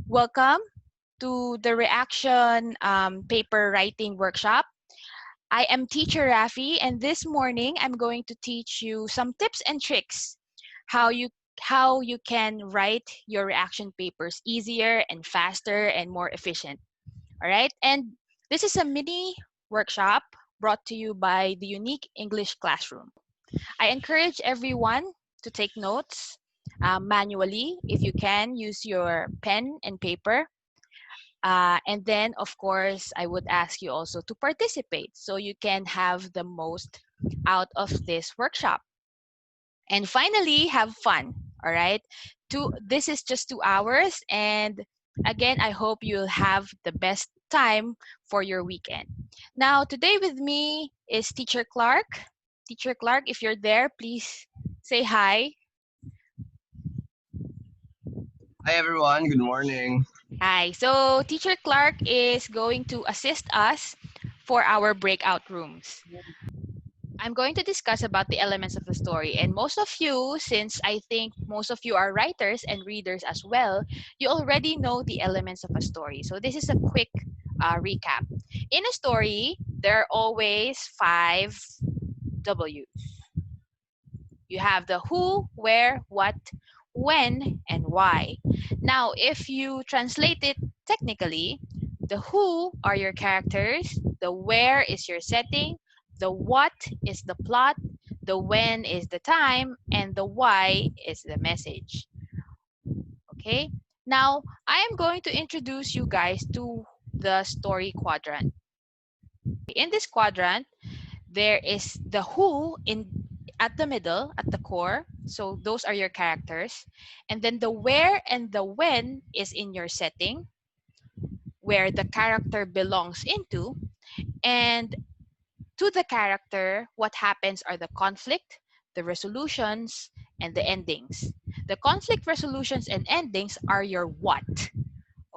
Welcome to the reaction paper writing workshop. I am teacher Rafi, and this morning I'm going to teach you some tips and tricks how you how you can write your reaction papers easier and faster and more efficient. All right? And this is a mini workshop brought to you by the Unique English Classroom. I encourage everyone to take notes manually. If you can, use your pen and paper. And then, of course, I would ask you also to participate so you can have the most out of this workshop. And finally, have fun. All right. This is just 2 hours. And again, I hope you'll have the best time for your weekend. Now, today with me is Teacher Clark. Teacher Clark, if you're there, please say hi. Hi everyone, good morning. Hi. So Teacher Clark is going to assist us for our breakout rooms. I'm going to discuss about the elements of the story. And most of you, since I think most of you are writers and readers as well, you already know the elements of a story. So this is a quick recap. In a story, there are always 5 W's. You have the who, where, what, when, and why. Now, if you translate it technically, the who are your characters, the where is your setting, the what is the plot, the when is the time, and the why is the message. Okay? Now, I am going to introduce you guys to the story quadrant. In this quadrant, there is the who in at the middle, at the core. So those are your characters. And then the where and the when is in your setting, where the character belongs into. And to the character, what happens are the conflict, the resolutions, and the endings. The conflict, resolutions, and endings are your what.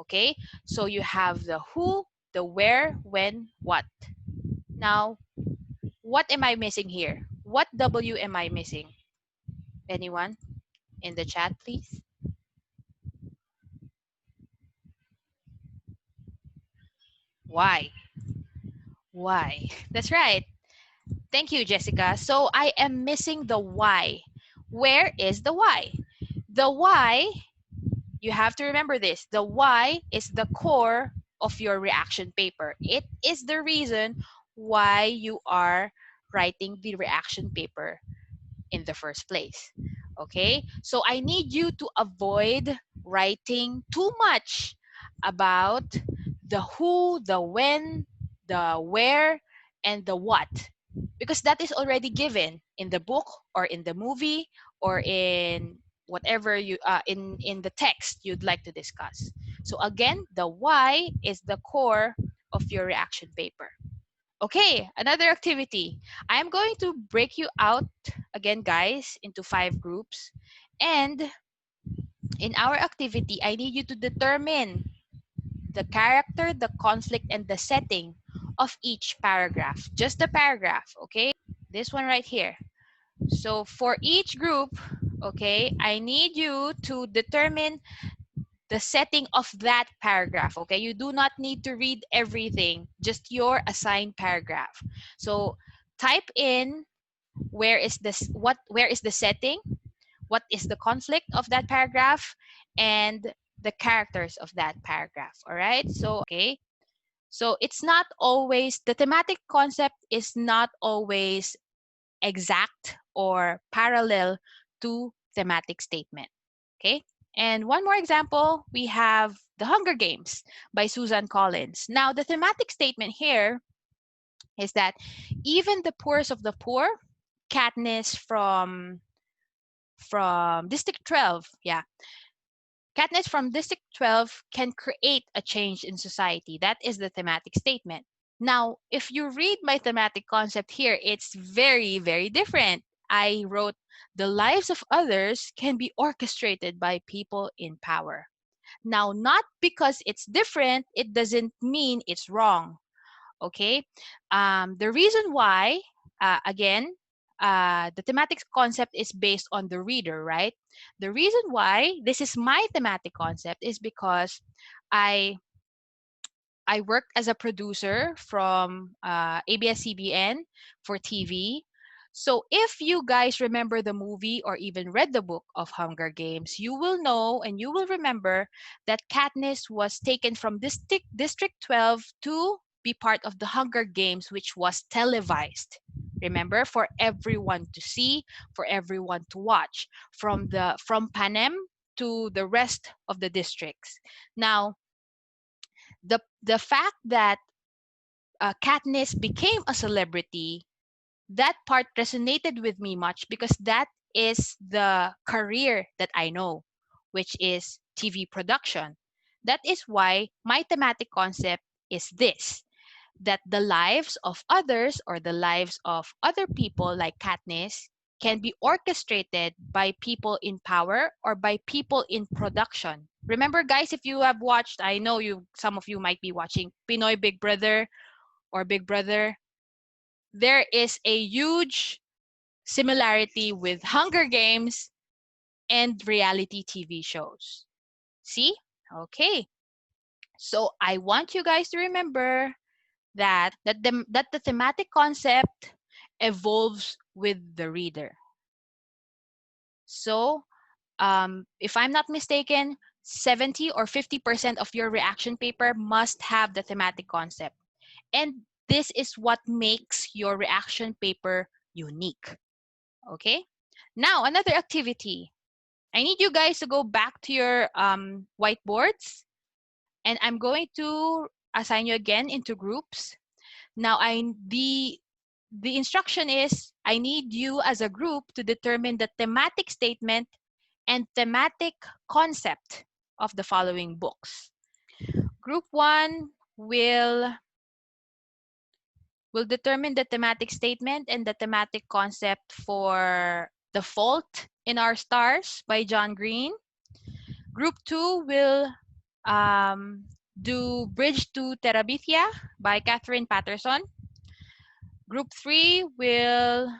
Okay? So you have the who, the where, when, what. Now, what am I missing here? What W am I missing? Anyone in the chat, please? Why? Why? That's right. Thank you, Jessica. So I am missing the why. Where is the why? The why, you have to remember this. The why is the core of your reaction paper. It is the reason why you are writing the reaction paper in the first place. Okay? So I need you to avoid writing too much about the who, the when, the where, and the what, because that is already given in the book or in the movie or in whatever you in the text you'd like to discuss. So again, the why is the core of your reaction paper. Okay, another activity. I am going to break you out again, guys, into 5 groups. And in our activity, I need you to determine the character, the conflict, and the setting of each paragraph. Just the paragraph, okay? This one right here. So for each group, okay, I need you to determine the setting of that paragraph. Okay, you do not need to read everything, just your assigned paragraph. So type in where is the setting, what is the conflict of that paragraph, and the characters of that paragraph. All right, so okay, so it's not always, the thematic concept is not always exact or parallel to thematic statement. Okay. And one more example, we have The Hunger Games by Susan Collins. Now, the thematic statement here is that even the poorest of the poor, Katniss from District 12, yeah, Katniss from District 12 can create a change in society. That is the thematic statement. Now, if you read my thematic concept here, it's very, very different. I wrote, the lives of others can be orchestrated by people in power. Now, not because it's different, it doesn't mean it's wrong. Okay? The reason why, again, the thematic concept is based on the reader, right? The reason why this is my thematic concept is because I I worked as a producer from ABS-CBN for TV. So if you guys remember the movie or even read the book of Hunger Games, you will know and you will remember that Katniss was taken from District 12 to be part of the Hunger Games, which was televised. Remember, for everyone to see, for everyone to watch, from Panem to the rest of the districts. Now, the fact that Katniss became a celebrity, that part resonated with me much because that is the career that I know, which is TV production. That is why my thematic concept is this, that the lives of others or the lives of other people like Katniss can be orchestrated by people in power or by people in production. Remember guys, if you have watched, I know you some of you might be watching Pinoy Big Brother or Big Brother, there is a huge similarity with Hunger Games and reality TV shows. See? Okay. So I want you guys to remember that the thematic concept evolves with the reader. So, if I'm not mistaken, 70 or 50% of your reaction paper must have the thematic concept. And this is what makes your reaction paper unique. Okay? Now, another activity. I need you guys to go back to your whiteboards, and I'm going to assign you again into groups. Now, the instruction is I need you as a group to determine the thematic statement and thematic concept of the following books. Group 1 will determine the thematic statement and the thematic concept for The Fault in Our Stars by John Green. Group 2 will do Bridge to Terabithia by Catherine Patterson. Group 3 will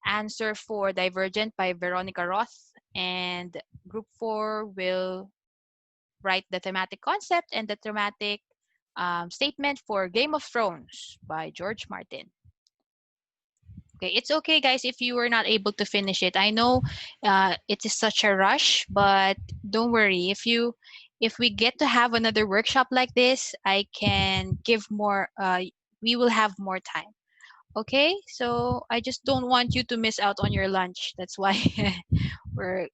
answer for Divergent by Veronica Roth. And Group 4 will write the thematic concept and the thematic statement for Game of Thrones by George Martin. Okay, it's okay, guys, if you were not able to finish it. I know it is such a rush, but don't worry. If we get to have another workshop like this, I can give more. We will have more time. Okay, so I just don't want you to miss out on your lunch. That's why we're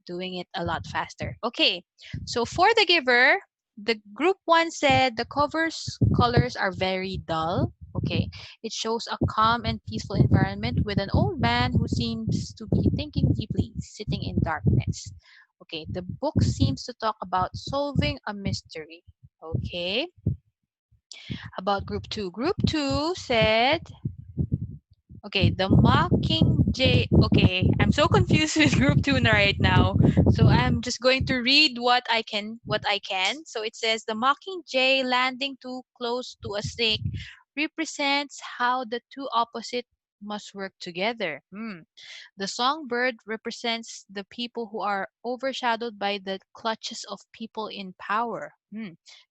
doing it a lot faster. Okay, so for the giver, the group 1 said the cover's colors are very dull. Okay, it shows a calm and peaceful environment with an old man who seems to be thinking deeply, sitting in darkness. Okay, the book seems to talk about solving a mystery. Okay, about group 2. Group 2 said, okay, the Mockingjay. Okay, I'm so confused with group 2 right now. So I'm just going to read what I can. So it says the Mockingjay landing too close to a snake represents how the two opposite must work together. The songbird represents the people who are overshadowed by the clutches of people in power.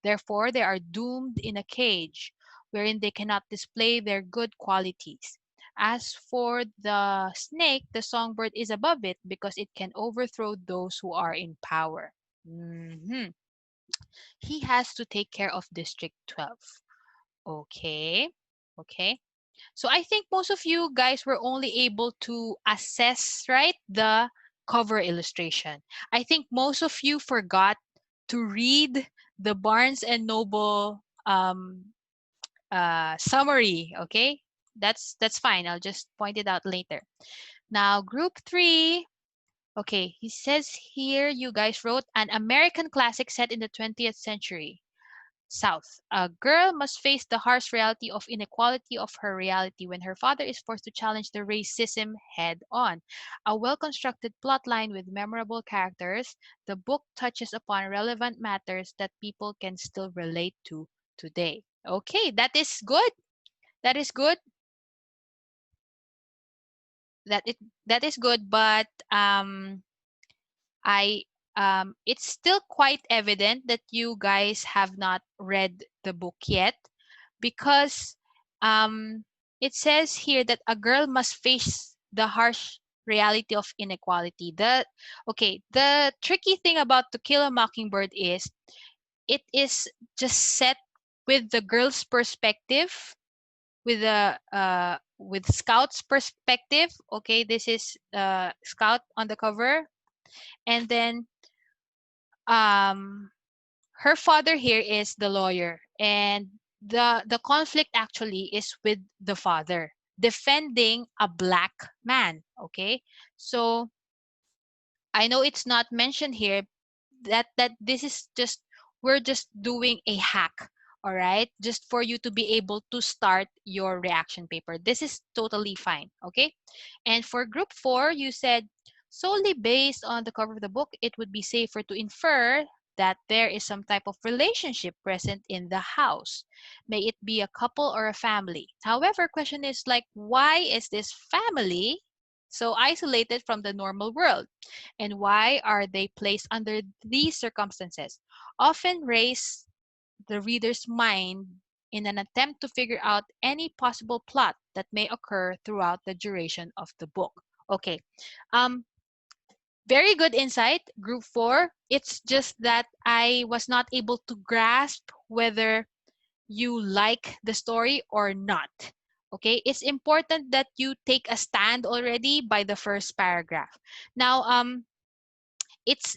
Therefore, they are doomed in a cage wherein they cannot display their good qualities. As for the snake, the songbird is above it because it can overthrow those who are in power. Mhm. He has to take care of District 12. Okay. Okay. So I think most of you guys were only able to assess, right, the cover illustration. I think most of you forgot to read the Barnes and Noble summary. Okay, that's fine. I'll just point it out later. Now, group 3. Okay, he says here you guys wrote an American classic set in the 20th century. South. A girl must face the harsh reality of inequality of her reality when her father is forced to challenge the racism head on. A well constructed plotline with memorable characters, the book touches upon relevant matters that people can still relate to today. Okay, that is good. That is good. that it that is good, but I it's still quite evident that you guys have not read the book yet, because um, it says here that a girl must face the harsh reality of inequality. The tricky thing about To Kill a Mockingbird is it is just set with the girl's perspective, with Scout's perspective. Okay, this is Scout on the cover, and then um her father here is the lawyer, and the conflict actually is with the father defending a black man. Okay, so I know it's not mentioned here that this is just, we're just doing a hack, all right, just for you to be able to start your reaction paper. This is totally fine. Okay, and for group 4, you said solely based on the cover of the book it would be safer to infer that there is some type of relationship present in the house, may it be a couple or a family. However, question is like, why is this family so isolated from the normal world, and why are they placed under these circumstances, often raise the reader's mind in an attempt to figure out any possible plot that may occur throughout the duration of the book. Okay, um, very good insight, group 4. It's just that I was not able to grasp whether you like the story or not. Okay, it's important that you take a stand already by the first paragraph. Now, it's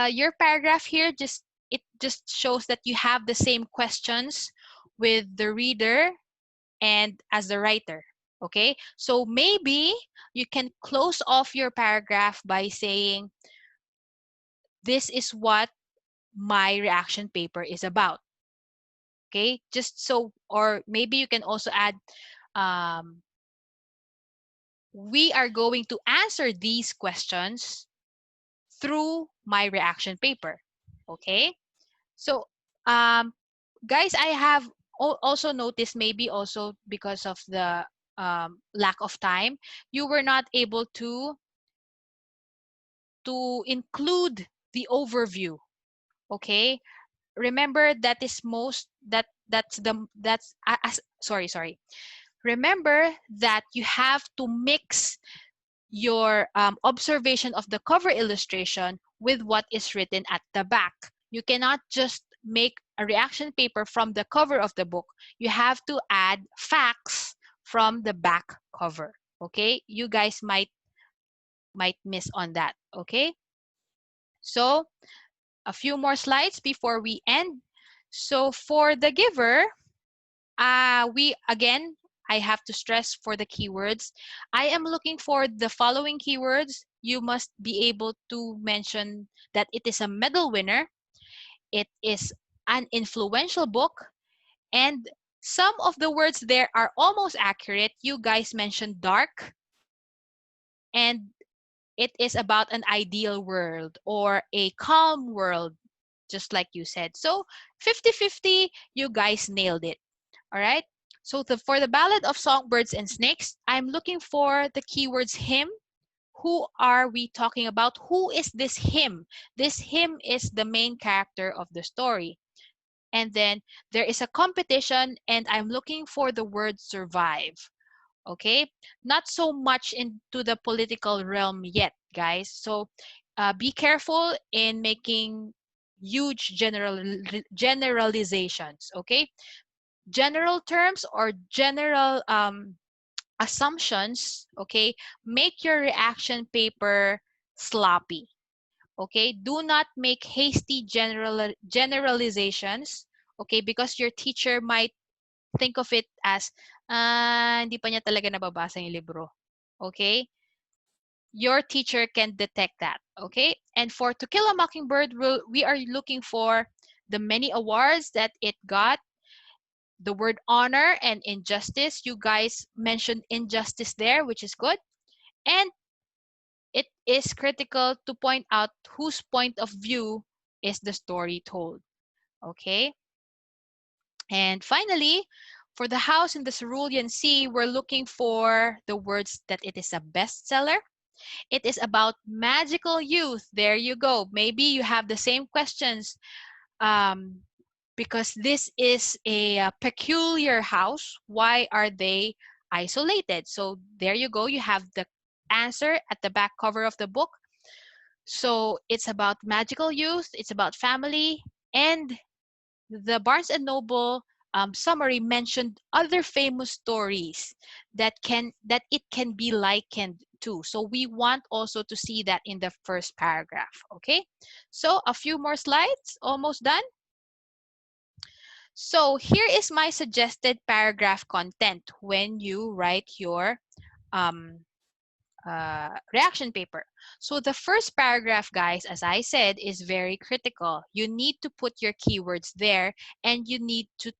your paragraph here just, it just shows that you have the same questions with the reader and as the writer. Okay, so maybe you can close off your paragraph by saying, this is what my reaction paper is about. Okay, just so, or maybe you can also add, um, we are going to answer these questions through my reaction paper. Okay, so guys, I have also noticed, maybe also because of the lack of time, you were not able to include the overview. Okay, remember that is most that's the that's as sorry, remember that you have to mix your observation of the cover illustration with what is written at the back. You cannot just make a reaction paper from the cover of the book. You have to add facts from the back cover. Okay, you guys might miss on that. Okay, so a few more slides before we end. So for the giver, we again, I have to stress for the keywords. I am looking for the following keywords. You must be able to mention that it is a medal winner, it is an influential book, and some of the words there are almost accurate. You guys mentioned dark, and it is about an ideal world or a calm world, just like you said. So 50-50, you guys nailed it. All right. So for the Ballad of Songbirds and Snakes, I'm looking for the keywords him. Who are we talking about? Who is this him? This him is the main character of the story. And then there is a competition, and I'm looking for the word survive. Okay, not so much into the political realm yet, guys. So be careful in making huge generalizations. Okay, general terms or general assumptions, okay, make your reaction paper sloppy. Okay, do not make hasty generalizations. Okay, because your teacher might think of it as hindi pa niya talaga nababasa yung libro. Okay, your teacher can detect that. Okay, and for To Kill a Mockingbird, we are looking for the many awards that it got. The word honor and injustice, you guys mentioned injustice there, which is good. And it is critical to point out whose point of view is the story told. Okay, and finally, For The House in the Cerulean Sea, we're looking for the words that it is a bestseller. It is about magical youth. There you go. Maybe you have the same questions, um, because this is a peculiar house. Why are they isolated? So there you go. You have the answer at the back cover of the book. So it's about magical youth, it's about family, and the Barnes and Noble summary mentioned other famous stories that it can be likened to. So we want also to see that in the first paragraph. Okay, so a few more slides, almost done. So here is my suggested paragraph content when you write your um, reaction paper. So the first paragraph, guys, as I said, is very critical. You need to put your keywords there, and you need to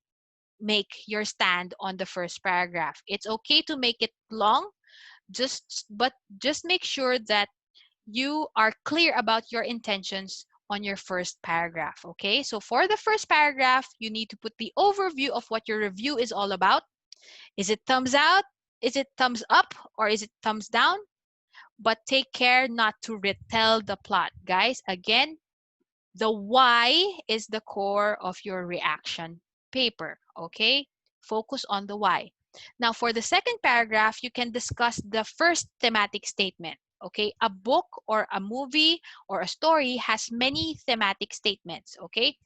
make your stand on the first paragraph. It's okay to make it long, but just make sure that you are clear about your intentions on your first paragraph. Okay, so for the first paragraph, you need to put the overview of what your review is all about. Is it thumbs out? Is it thumbs up? Or is it thumbs down? But take care not to retell the plot. Guys, again, the why is the core of your reaction paper, okay? Focus on the why. Now, for the second paragraph, you can discuss the first thematic statement, okay? A book or a movie or a story has many thematic statements, okay?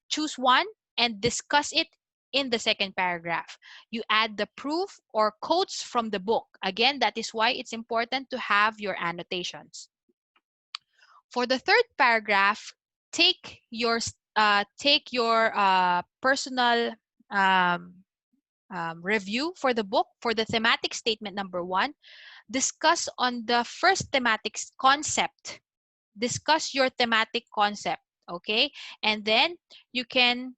Choose one and discuss it in the second paragraph. You add the proof or quotes from the book. Again, that is why it's important to have your annotations. For the third paragraph, take your personal um, review for the book. For the thematic statement number 1, discuss on the first thematic concept. Discuss your thematic concept, okay? And then you can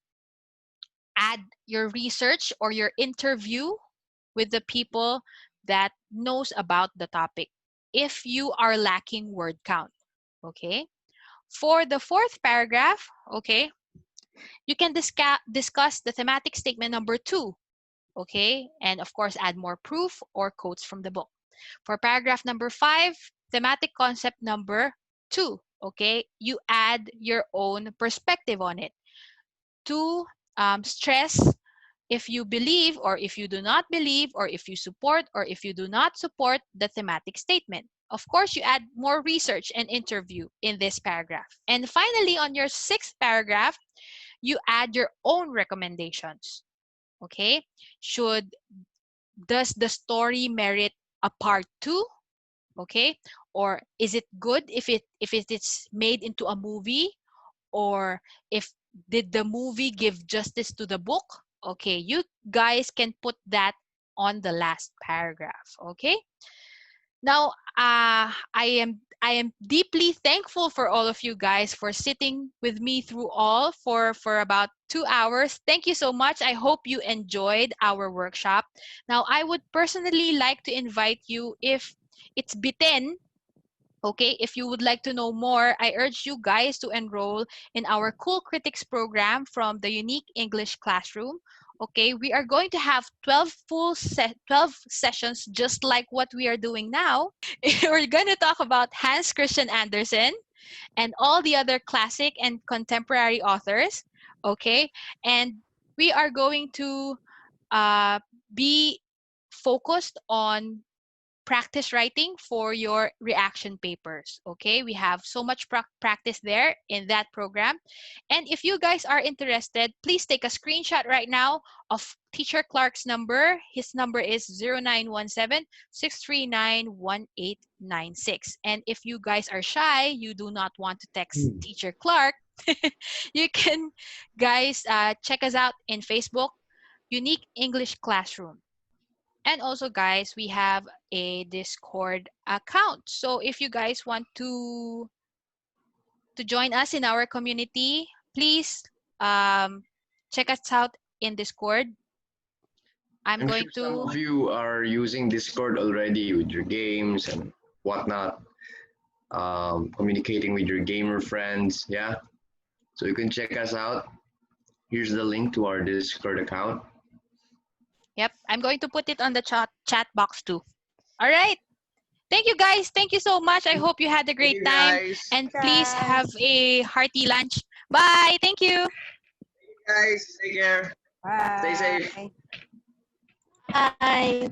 add your research or your interview with the people that knows about the topic if you are lacking word count, okay? For the fourth paragraph, okay, you can discuss the thematic statement number 2, okay, and of course add more proof or quotes from the book. For paragraph number 5, thematic concept number 2, okay, you add your own perspective on it to stress if you believe or if you do not believe or if you support or if you do not support the thematic statement. Of course, you add more research and interview in this paragraph. And finally, on your sixth paragraph, you add your own recommendations. Okay? Does the story merit a part 2? Okay? Or is it good if it is made into a movie? Or if did the movie give justice to the book? Okay, you guys can put that on the last paragraph. Okay, now I am deeply thankful for all of you guys for sitting with me through all for about 2 hours. Thank you so much. I hope you enjoyed our workshop. Now I would personally like to invite you, if it's bitten. Okay, if you would like to know more, I urge you guys to enroll in our Cool Critics program from the Unique English Classroom. Okay, we are going to have 12 sessions just like what we are doing now. We're going to talk about Hans Christian Andersen and all the other classic and contemporary authors. Okay, and we are going to uh, be focused on practice writing for your reaction papers. Okay, we have so much practice there in that program. And if you guys are interested, please take a screenshot right now of Teacher Clark's number. His number is 0917-639-1896. And if you guys are shy, you do not want to text Teacher Clark, you can, guys, check us out in Facebook, Unique English Classroom. And also, guys, we have a Discord account. So if you guys want to join us in our community, please check us out in Discord. I'm going sure some to of you are using Discord already with your games and whatnot, communicating with your gamer friends. Yeah, so you can check us out. Here's the link to our Discord account. Yep, I'm going to put it on the chat box too. All right. Thank you guys. Thank you so much. I hope you had a Thank great you time. guys. And please have a hearty lunch. Bye. Thank you. Guys, take care. Stay safe. Bye.